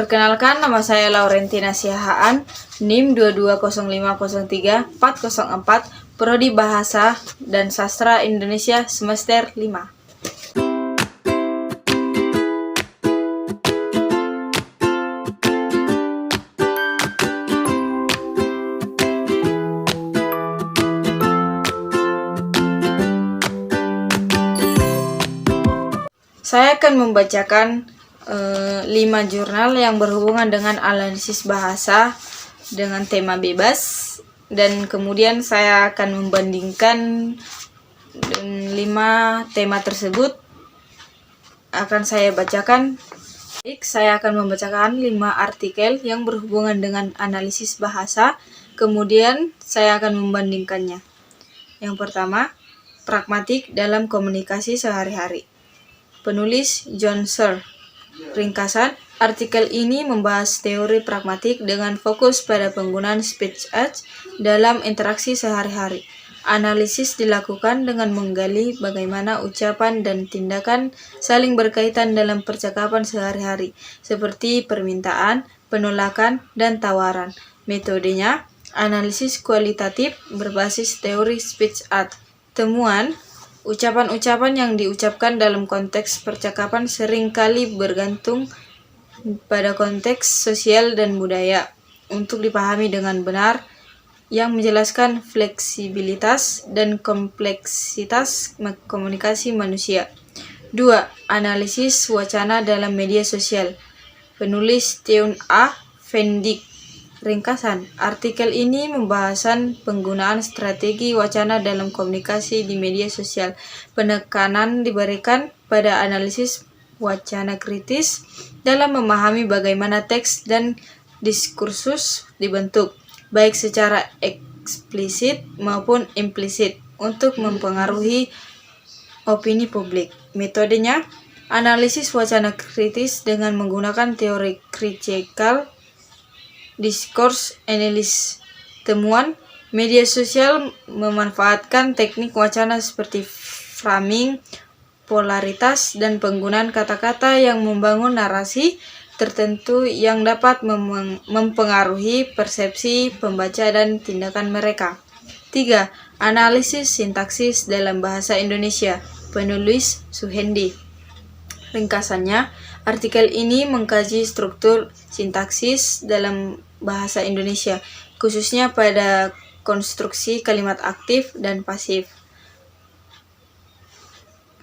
Perkenalkan, nama saya Laurentina Siahaan, NIM 220503-404, Prodi Bahasa dan Sastra Indonesia semester 5. Saya akan membacakan 5 jurnal yang berhubungan dengan analisis bahasa dengan tema bebas, dan kemudian saya akan membandingkan 5 tema tersebut. Akan saya bacakan. Saya akan membacakan 5 artikel yang berhubungan dengan analisis bahasa, kemudian saya akan membandingkannya. Yang pertama, pragmatik dalam komunikasi sehari-hari. Penulis John Searle. Ringkasan, artikel ini membahas teori pragmatik dengan fokus pada penggunaan speech aids dalam interaksi sehari-hari. Analisis dilakukan dengan menggali bagaimana ucapan dan tindakan saling berkaitan dalam percakapan sehari-hari, seperti permintaan, penolakan, dan tawaran. Metodenya, analisis kualitatif berbasis teori speech aids. Temuan, ucapan-ucapan yang diucapkan dalam konteks percakapan seringkali bergantung pada konteks sosial dan budaya untuk dipahami dengan benar, yang menjelaskan fleksibilitas dan kompleksitas komunikasi manusia. 2. Analisis wacana dalam media sosial. Penulis Teun A. Van Dijk. Ringkasan, artikel ini membahasan penggunaan strategi wacana dalam komunikasi di media sosial. Penekanan diberikan pada analisis wacana kritis dalam memahami bagaimana teks dan diskursus dibentuk, baik secara eksplisit maupun implisit, untuk mempengaruhi opini publik. Metodenya, analisis wacana kritis dengan menggunakan teori critical discourse analysis. Temuan, media sosial memanfaatkan teknik wacana seperti framing, polaritas, dan penggunaan kata-kata yang membangun narasi tertentu yang dapat mempengaruhi persepsi pembaca dan tindakan mereka. 3. Analisis sintaksis dalam bahasa Indonesia. Penulis Suhendi. Ringkasannya, artikel ini mengkaji struktur sintaksis dalam bahasa Indonesia, khususnya pada konstruksi kalimat aktif dan pasif.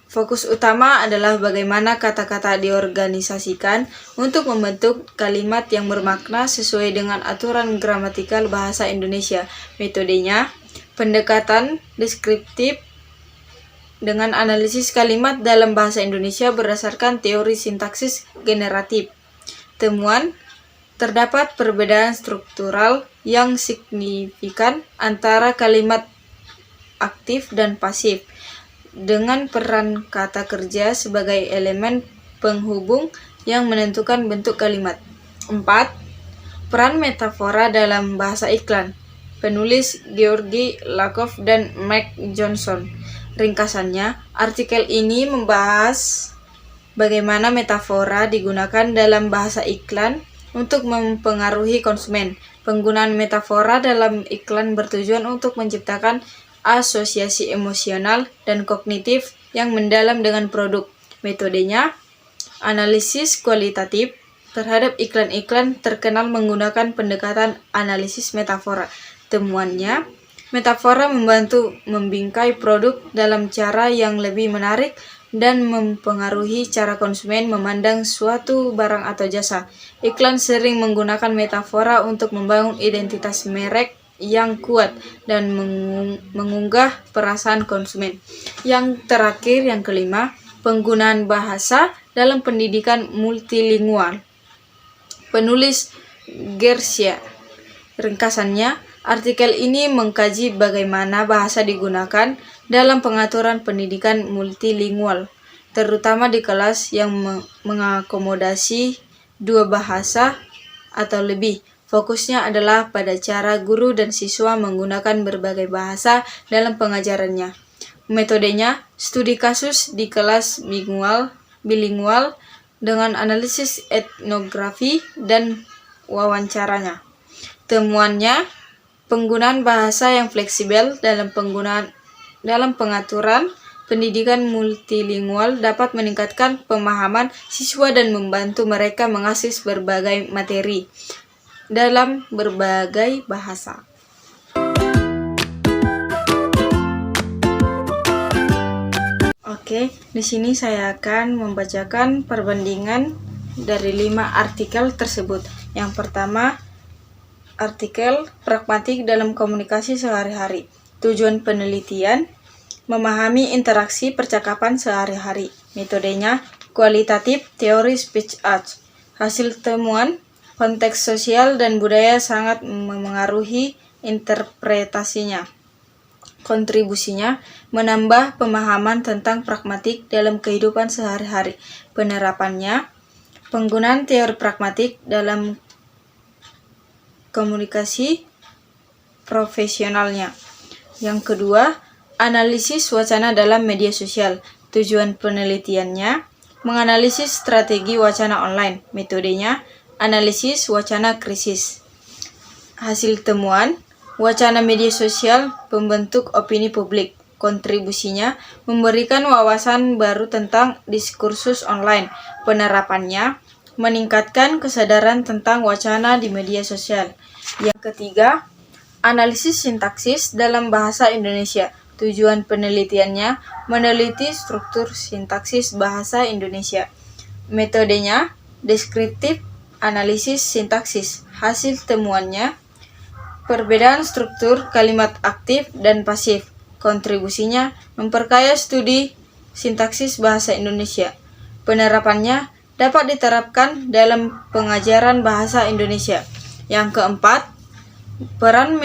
Fokus utama adalah bagaimana kata-kata diorganisasikan untuk membentuk kalimat yang bermakna sesuai dengan aturan gramatikal bahasa Indonesia. Metodenya, pendekatan deskriptif dengan analisis kalimat dalam bahasa Indonesia berdasarkan teori sintaksis generatif. Temuan, terdapat perbedaan struktural yang signifikan antara kalimat aktif dan pasif, dengan peran kata kerja sebagai elemen penghubung yang menentukan bentuk kalimat. 4. Peran metafora dalam bahasa iklan. Penulis Georgi Lakoff dan Mike Johnson. Ringkasannya, artikel ini membahas bagaimana metafora digunakan dalam bahasa iklan untuk mempengaruhi konsumen. Penggunaan metafora dalam iklan bertujuan untuk menciptakan asosiasi emosional dan kognitif yang mendalam dengan produk. Metodenya, analisis kualitatif terhadap iklan-iklan terkenal menggunakan pendekatan analisis metafora. Temuannya, metafora membantu membingkai produk dalam cara yang lebih menarik dan mempengaruhi cara konsumen memandang suatu barang atau jasa. Iklan sering menggunakan metafora untuk membangun identitas merek yang kuat dan mengunggah perasaan konsumen. Yang terakhir, yang kelima, penggunaan bahasa dalam pendidikan multilingual. Penulis Gersia. Ringkasannya, artikel ini mengkaji bagaimana bahasa digunakan dalam pengaturan pendidikan multilingual, terutama di kelas yang mengakomodasi 2 bahasa atau lebih. Fokusnya adalah pada cara guru dan siswa menggunakan berbagai bahasa dalam pengajarannya. Metodenya, studi kasus di kelas bilingual dengan analisis etnografi dan wawancaranya. Temuannya, penggunaan bahasa yang fleksibel dalam pengaturan pendidikan multilingual dapat meningkatkan pemahaman siswa dan membantu mereka mengakses berbagai materi dalam berbagai bahasa. Oke, di sini saya akan membacakan perbandingan dari 5 artikel tersebut. Yang pertama, artikel pragmatik dalam komunikasi sehari-hari. Tujuan penelitian, memahami interaksi percakapan sehari-hari. Metodenya, kualitatif teori speech arts. Hasil temuan, konteks sosial dan budaya sangat memengaruhi interpretasinya. Kontribusinya, menambah pemahaman tentang pragmatik dalam kehidupan sehari-hari. Penerapannya, penggunaan teori pragmatik dalam komunikasi profesionalnya. Yang kedua, analisis wacana dalam media sosial. Tujuan penelitiannya, menganalisis strategi wacana online. Metodenya, analisis wacana krisis. Hasil temuan, wacana media sosial pembentuk opini publik. Kontribusinya, memberikan wawasan baru tentang diskursus online. Penerapannya, meningkatkan kesadaran tentang wacana di media sosial. Yang ketiga, analisis sintaksis dalam bahasa Indonesia. Tujuan penelitiannya, meneliti struktur sintaksis bahasa Indonesia. Metodenya, deskriptif analisis sintaksis. Hasil temuannya, perbedaan struktur kalimat aktif dan pasif. Kontribusinya, memperkaya studi sintaksis bahasa Indonesia. Penerapannya dapat diterapkan dalam pengajaran bahasa Indonesia. Yang keempat, peran